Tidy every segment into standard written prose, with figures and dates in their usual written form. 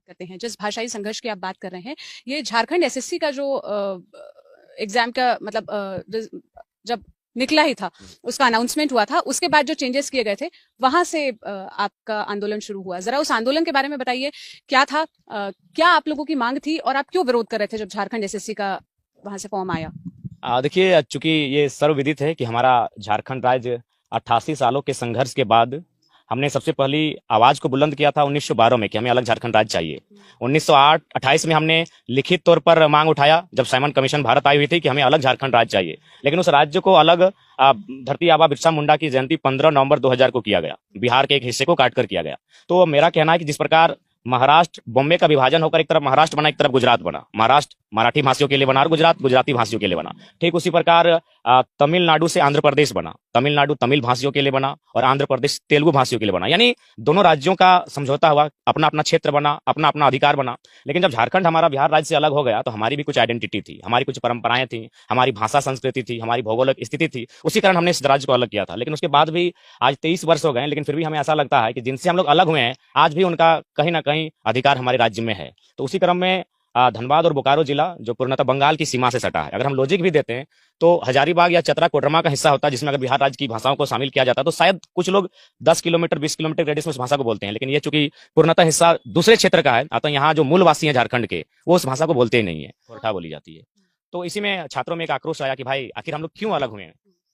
करते हैं, जिस भाषाई संघर्ष की आप बात कर रहे हैं, ये झारखंड एसएससी का जो एग्जाम का मतलब जब निकला ही था, उसका अनाउंसमेंट हुआ था, उसके बाद जो चेंजेस किए गए थे, वहां से आपका आंदोलन शुरू हुआ। जरा उस आंदोलन के बारे में बताइए, क्या था, क्या आप लोगों की मांग थी और आप क्यों विरोध कर रहे थे जब झारखंड एसएससी का वहां से फॉर्म आया? देखिए, चूंकि ये सर्वविदित है कि हमारा झारखंड राज्य 88 सालों के संघर्ष के बाद हमने सबसे पहली आवाज को बुलंद किया था 1912 में कि हमें अलग झारखंड राज्य चाहिए। 1908 28 में हमने लिखित तौर पर मांग उठाया जब साइमन कमीशन भारत आई हुई थी कि हमें अलग झारखंड राज्य चाहिए, लेकिन उस राज्य को अलग धरती आबा बिरसा मुंडा की जयंती 15 नवंबर 2000 को किया गया, बिहार के एक हिस्से को काट कर किया गया। तो मेरा कहना है कि जिस प्रकार महाराष्ट्र बॉम्बे का विभाजन होकर एक तरफ महाराष्ट्र बना, एक तरफ गुजरात बना, महाराष्ट्र मराठी भाषियों के लिए बना और गुजरात गुजराती भाषियों के लिए बना, ठीक उसी प्रकार तमिलनाडु से आंध्र प्रदेश बना, तमिलनाडु तमिल भाषियों के लिए बना और आंध्र प्रदेश तेलुगु भाषियों के लिए बना। यानी दोनों राज्यों का समझौता हुआ, अपना अपना क्षेत्र बना, अपना अपना अधिकार बना। लेकिन जब झारखंड हमारा बिहार राज्य से अलग हो गया तो हमारी भी कुछ आइडेंटिटी थी, हमारी कुछ परंपराएं थी, हमारी भाषा संस्कृति थी, हमारी भौगोलिक स्थिति थी, उसी कारण हमने इस राज्य को अलग किया था। लेकिन उसके बाद भी आज 23 वर्ष हो गए, लेकिन फिर भी हमें ऐसा लगता है कि जिनसे हम लोग अलग हुए हैं आज भी उनका कहीं ना कहीं अधिकार हमारे राज्य में है। तो उसी क्रम में धनबाद और बोकारो जिला जो पूर्णतः बंगाल की सीमा से सटा है, अगर हम लॉजिक भी देते हैं तो हजारीबाग या चतरा कोडरमा का हिस्सा होता है, जिसमें अगर बिहार राज्य की भाषाओं को शामिल किया जाता तो शायद कुछ लोग 10 किलोमीटर 20 किलोमीटर रेडियस में उस भाषा को बोलते हैं। लेकिन ये चूंकि पूर्णतः हिस्सा दूसरे क्षेत्र का है, अतः यहाँ जो मूलवासी है झारखंड के वो उस भाषा को बोलते ही नहीं है, खोरठा बोली जाती है। तो इसी में छात्रों में एक आक्रोश आया कि भाई आखिर हम लोग क्यों अलग हुए हैं।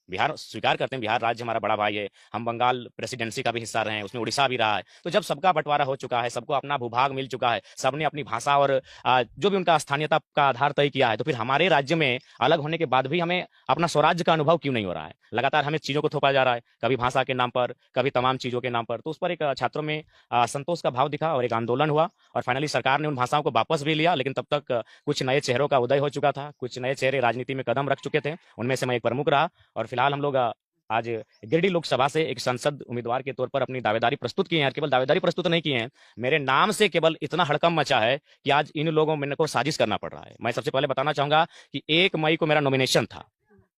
बिहार स्वीकार करते हैं, बिहार राज्य हमारा बड़ा भाई है, हम बंगाल प्रेसिडेंसी का भी हिस्सा रहे हैं, उसमें उड़ीसा भी रहा है। तो जब सबका बंटवारा हो चुका है, सबको अपना भूभाग मिल चुका है, सबने अपनी भाषा और जो भी उनका स्थानीयता का आधार तय किया है, तो फिर हमारे राज्य में अलग होने के बाद भी हमें अपना स्वराज्य का अनुभव क्यों नहीं हो रहा है। लगातार हमें चीजों को थोपा जा रहा है, कभी भाषा के नाम पर, कभी तमाम चीजों के नाम पर। तो उस पर एक छात्रों में संतोष का भाव दिखा और एक आंदोलन हुआ और फाइनली सरकार ने उन भाषाओं को वापस भी लिया। लेकिन तब तक कुछ नए चेहरों का उदय हो चुका था, कुछ नए चेहरे राजनीति में कदम रख चुके थे, उनमें से मैं एक प्रमुख रहा। और फिलहाल हम लोग आज गिरिडीह लोकसभा से एक संसद उम्मीदवार के तौर पर अपनी दावेदारी प्रस्तुत की है। केवल दावेदारी प्रस्तुत नहीं की है, मेरे नाम से केवल इतना हड़कंप मचा है कि आज इन लोगों में को साजिश करना पड़ रहा है। मैं सबसे पहले बताना चाहूंगा कि 1 मई को मेरा नॉमिनेशन था।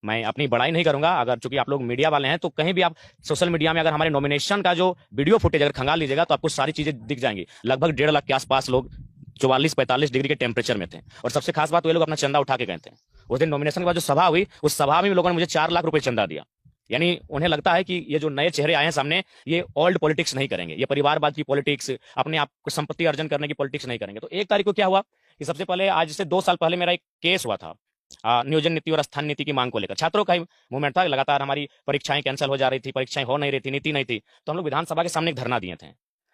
मैं अपनी बड़ाई नहीं करूंगा, अगर चूंकि आप लोग मीडिया वाले हैं तो कहीं भी आप सोशल मीडिया में अगर हमारे नॉमिनेशन का जो वीडियो फुटेज अगर खंगाल लीजिएगा तो आपको सारी चीजें दिख जाएंगी। लगभग 1.5 लाख के आसपास लोग 44-45 डिग्री के टेम्परेचर में थे और सबसे खास बात वो लोग अपना चंदा उठा के गए थे। उस दिन नॉमिनेशन के बाद जो सभा हुई, उस सभा में लोगों ने मुझे 4 लाख रुपए चंदा दिया। यानी उन्हें लगता है कि ये जो नए चेहरे आए हैं सामने, ये ओल्ड पॉलिटिक्स नहीं करेंगे, ये परिवारवाद की पॉलिटिक्स, अपने आप को संपत्ति अर्जन करने की पॉलिटिक्स नहीं करेंगे। तो 1 तारीख को क्या हुआ कि सबसे पहले आज से 2 साल पहले मेरा एक केस हुआ था नियोजन नीति और स्थान नीति की मांग को लेकर। छात्रों का ही मूवमेंट था, लगातार हमारी परीक्षाएं कैंसिल हो जा रही थी, परीक्षाएं हो नहीं रही थी, नीति नहीं थी। तो हम लोग विधानसभा के सामने एक धरना दिए थे।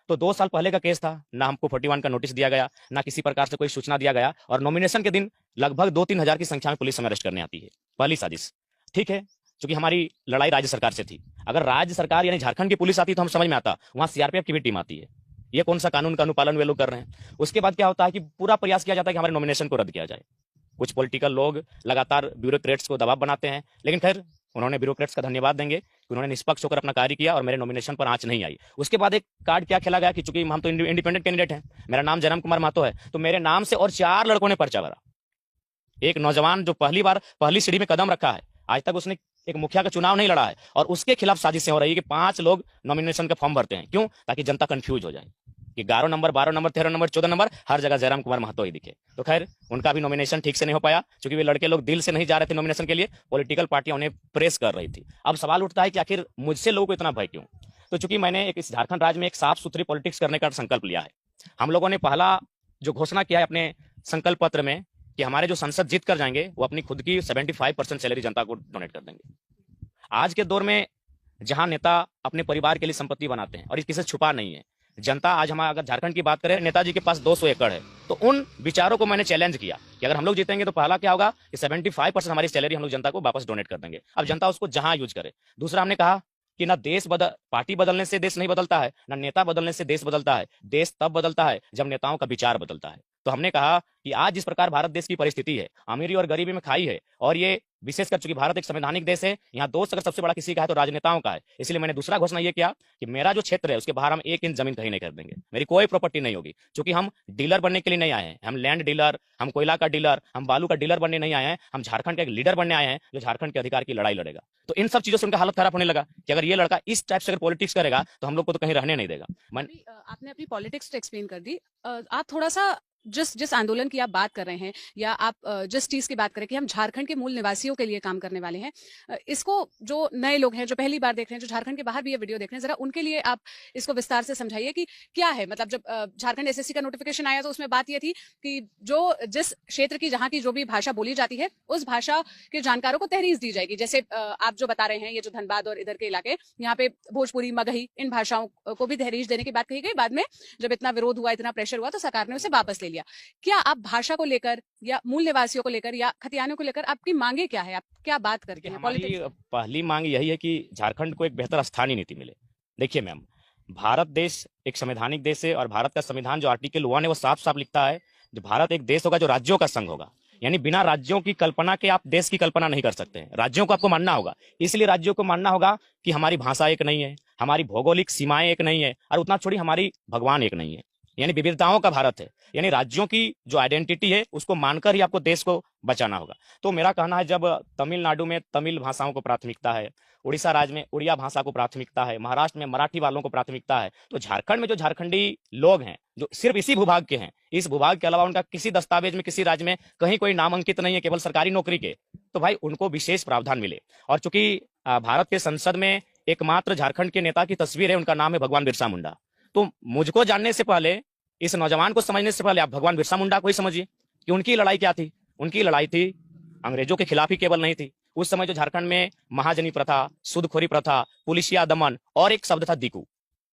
तो 2 साल पहले का केस था, ना हमको 41 का नोटिस दिया गया, ना किसी प्रकार से कोई सूचना दिया गया और नॉमिनेशन के दिन लगभग 2-3 हजार की संख्या में पुलिस हमें अरेस्ट करने आती है। पहली साजिश, ठीक है, क्योंकि हमारी लड़ाई राज्य सरकार से थी। अगर राज्य सरकार यानी झारखंड की पुलिस आती तो हम समझ में आता, वहां सीआरपीएफ की भी टीम आती है। ये कौन सा कानून का अनुपालन वे लोग कर रहे हैं। उसके बाद क्या होता है कि पूरा प्रयास किया जाता है कि हमारे नॉमिनेशन को रद्द किया जाए। कुछ पॉलिटिकल लोग लगातार ब्यूरोक्रेट्स को दबाव बनाते हैं, लेकिन खैर उन्होंने ब्यूरोक्रेट्स का धन्यवाद देंगे कि उन्होंने निष्पक्ष होकर अपना कार्य किया और मेरे नॉमिनेशन पर आंच नहीं आई। उसके बाद एक कार्ड क्या खेला गया कि चूंकि हम तो इंडिपेंडेंट कैंडिडेट हैं, मेरा नाम जन्म कुमार महतो है, तो मेरे नाम से और 4 लड़कों ने पर्चा भरा। एक नौजवान जो पहली बार पहली सीढ़ी में कदम रखा है, आज तक उसने एक मुखिया का चुनाव नहीं लड़ा है और उसके खिलाफ साजिशें हो रही है कि 5 लोग नॉमिनेशन का फॉर्म भरते हैं। क्यों? ताकि जनता कंफ्यूज हो जाए कि 11 नंबर 12 नंबर 13 नंबर 14 नंबर हर जगह जयराम कुमार महतो ही दिखे। तो खैर उनका भी नॉमिनेशन ठीक से नहीं हो पाया, क्योंकि वे लड़के लोग दिल से नहीं जा रहे थे नॉमिनेशन के लिए, पॉलिटिकल पार्टियां उन्हें प्रेस कर रही थी। अब सवाल उठता है कि आखिर मुझसे लोगों को इतना भय क्यों। तो चूंकि मैंने एक इस झारखंड राज्य में एक साफ सुथरी पॉलिटिक्स करने का संकल्प लिया है, हम लोगों ने पहला जो घोषणा किया है अपने संकल्प पत्र में कि हमारे जो संसद जीत कर जाएंगे वो अपनी खुद की 75% सैलरी जनता को डोनेट कर देंगे। आज के दौर में जहां नेता अपने परिवार के लिए संपत्ति बनाते हैं और किसी से छुपा नहीं है, जनता आज हम अगर झारखंड की बात करें, नेताजी के पास 200 एकड़ है, तो उन विचारों को मैंने चैलेंज किया कि अगर हम लोग जीतेंगे तो पहला क्या होगा कि 75% हमारी सैलरी हम लोग जनता को वापस डोनेट कर देंगे। अब जनता उसको जहां यूज करे। दूसरा हमने कहा कि ना पार्टी बदलने से देश नहीं बदलता है, ना नेता बदलने से देश बदलता है। देश तब बदलता है जब नेताओं का विचार बदलता है। तो हमने कहा कि आज जिस प्रकार भारत देश की परिस्थिति है, अमीरी और गरीबी में खाई है और ये विशेषकर चूंकि भारत एक संवैधानिक देश है, यहाँ दोष अगर सबसे बड़ा किसी का है तो राजनेताओं का है। इसलिए मैंने दूसरा घोषणा ये किया कि मेरा जो क्षेत्र है उसके बाहर हम 1 इंच जमीन कहीं नहीं खरीदेंगे, मेरी कोई प्रॉपर्टी नहीं होगी। क्योंकि हम डीलर बनने के लिए नहीं आए हैं, हम लैंड डीलर, हम कोयला का डीलर, हम बालू का डीलर बनने नहीं आए हैं, हम झारखंड के एक लीडर बनने आए हैं जो झारखंड के अधिकार की लड़ाई लड़ेगा। तो इन सब चीजों से उनका हालत खराब होने लगा कि अगर ये लड़का इस टाइप से अगर पॉलिटिक्स करेगा तो हम लोग को तो कहीं रहने नहीं देगा। आपने अपनी पॉलिटिक्स तो एक्सप्लेन कर दी। आप थोड़ा सा जिस आंदोलन की आप बात कर रहे हैं या आप जिस चीज की बात करें कि हम झारखंड के मूल निवासियों के लिए काम करने वाले हैं, इसको जो नए लोग हैं जो पहली बार देख रहे हैं, जो झारखंड के बाहर भी ये वीडियो देख रहे हैं, जरा उनके लिए आप इसको विस्तार से समझाइए कि क्या है। मतलब जब झारखंड एसएससी का नोटिफिकेशन आया तो उसमें बात ये थी कि जो जिस क्षेत्र की जहाँ की जो भी भाषा बोली जाती है उस भाषा के जानकारों को तहरीर दी जाएगी। जैसे आप जो बता रहे हैं, ये जो धनबाद और इधर के इलाके, यहाँ पे भोजपुरी, मगही, इन भाषाओं को भी तहरीर देने की बात कही गई। बाद में जब इतना विरोध हुआ, इतना प्रेशर हुआ, तो सरकार ने उसे वापस ले लिया। क्या आप भाषा को लेकर या मूल निवासियों को लेकर या खतियानों को लेकर आपकी मांगे क्या है, आप क्या बात करते हैं? हमारी पहली मांग यही है कि झारखंड को एक बेहतर स्थानीय नीति मिले। देखिए मैम, भारत देश एक संवैधानिक देश है और भारत का संविधान जो आर्टिकल 1 है वो साफ साफ लिखता है जो भारत एक देश होगा जो राज्यों का संघ होगा। यानी बिना राज्यों की कल्पना के आप देश की कल्पना नहीं कर सकते हैं, राज्यों को आपको मानना होगा। इसलिए राज्यों को मानना होगा कि हमारी भाषा एक नहीं है, हमारी भौगोलिक सीमाएं एक नहीं है, और उतना छोड़ी हमारी भगवान एक नहीं है। यानी विविधताओं का भारत है, यानी राज्यों की जो आइडेंटिटी है उसको मानकर ही आपको देश को बचाना होगा। तो मेरा कहना है, जब तमिलनाडु में तमिल भाषाओं को प्राथमिकता है, उड़ीसा राज्य में उड़िया भाषा को प्राथमिकता है, महाराष्ट्र में मराठी वालों को प्राथमिकता है, तो झारखंड में जो झारखंडी लोग हैं जो सिर्फ इसी भूभाग के हैं, इस भूभाग के अलावा उनका किसी दस्तावेज में किसी राज्य में कहीं कोई नाम अंकित नहीं है, केवल सरकारी नौकरी के, तो भाई उनको विशेष प्रावधान मिले। और चूंकि भारत के संसद में एकमात्र झारखंड के नेता की तस्वीर है, उनका नाम है भगवान बिरसा मुंडा। तो मुझको जानने से पहले, इस नौजवान को समझने से पहले आप भगवान बिरसा मुंडा को ही समझिए कि उनकी लड़ाई क्या थी। उनकी लड़ाई थी अंग्रेजों के खिलाफ ही केवल नहीं थी, उस समय जो झारखंड में महाजनी प्रथा, सूदखोरी प्रथा, पुलिसिया दमन, और एक शब्द था दीकू।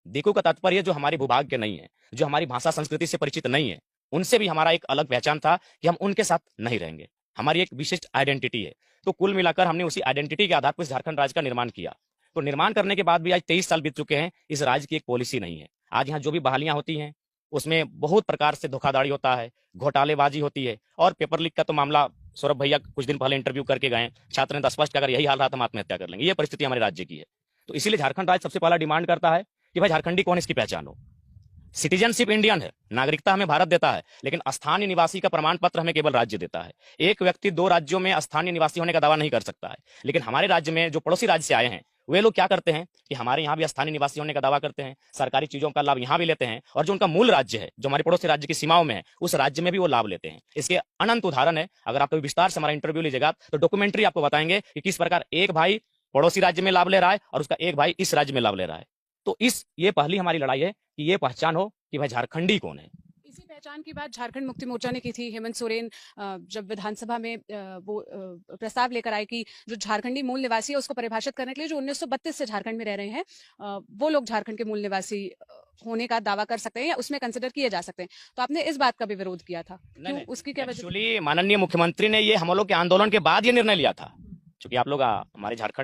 दीकू का तात्पर्य जो हमारे भूभाग के नहीं है, जो हमारी भाषा संस्कृति से परिचित नहीं है, उनसे भी हमारा एक अलग पहचान था कि हम उनके साथ नहीं रहेंगे, हमारी एक विशिष्ट आइडेंटिटी है। तो कुल मिलाकर हमने उसी आइडेंटिटी के आधार पर झारखंड राज्य का निर्माण किया। तो निर्माण करने के बाद भी आज 23 साल बीत चुके हैं, इस राज्य की एक पॉलिसी नहीं है। आज यहाँ जो भी बहालियां होती हैं उसमें बहुत प्रकार से धोखाधड़ी होता है, घोटालेबाजी होती है, और पेपर लीक का तो मामला सौरभ भैया कुछ दिन पहले इंटरव्यू करके गए, छात्र ने तो स्पष्ट अगर यही हाल रहा तो हम आत्महत्या कर लेंगे। ये परिस्थिति हमारे राज्य की है। तो इसीलिए झारखंड राज्य सबसे पहला डिमांड करता है कि भाई झारखंडी कौन, इसकी पहचान हो। सिटीजनशिप इंडियन है, नागरिकता हमें भारत देता है, लेकिन स्थानीय निवासी का प्रमाण पत्र हमें केवल राज्य देता है। एक व्यक्ति 2 राज्यों में स्थानीय निवासी होने का दावा नहीं कर सकता है। लेकिन हमारे राज्य में जो पड़ोसी राज्य से आए हैं वे लोग क्या करते हैं कि हमारे यहाँ भी स्थानीय निवासी होने का दावा करते हैं, सरकारी चीजों का लाभ यहाँ भी लेते हैं, और जो उनका मूल राज्य है जो हमारे पड़ोसी राज्य की सीमाओं में है उस राज्य में भी वो लाभ लेते हैं। इसके अनंत उदाहरण है। अगर आप कभी विस्तार से हमारा इंटरव्यू लीजिएगा तो डॉक्यूमेंट्री आपको बताएंगे कि किस प्रकार एक भाई पड़ोसी राज्य में लाभ ले रहा है और उसका एक भाई इस राज्य में लाभ ले रहा है। तो ये पहली हमारी लड़ाई है कि ये पहचान हो कि भाई झारखंडी कौन है। इसी पहचान की बात झारखंड मुक्ति मोर्चा ने की थी। हेमंत सोरेन जब विधानसभा में वो प्रस्ताव लेकर आए कि जो झारखंडी मूल निवासी है उसको परिभाषित करने के लिए जो 1932 से झारखंड में रह रहे हैं वो लोग झारखंड के मूल निवासी होने का दावा कर सकते हैं या उसमें कंसिडर किए जा सकते हैं। तो आपने इस बात का भी विरोध किया था, क्यों? उसकी क्या वजह? एक्चुअली माननीय मुख्यमंत्री ने ये हम लोग के आंदोलन के बाद ये निर्णय लिया था, क्योंकि आप लोग हमारे झारखंड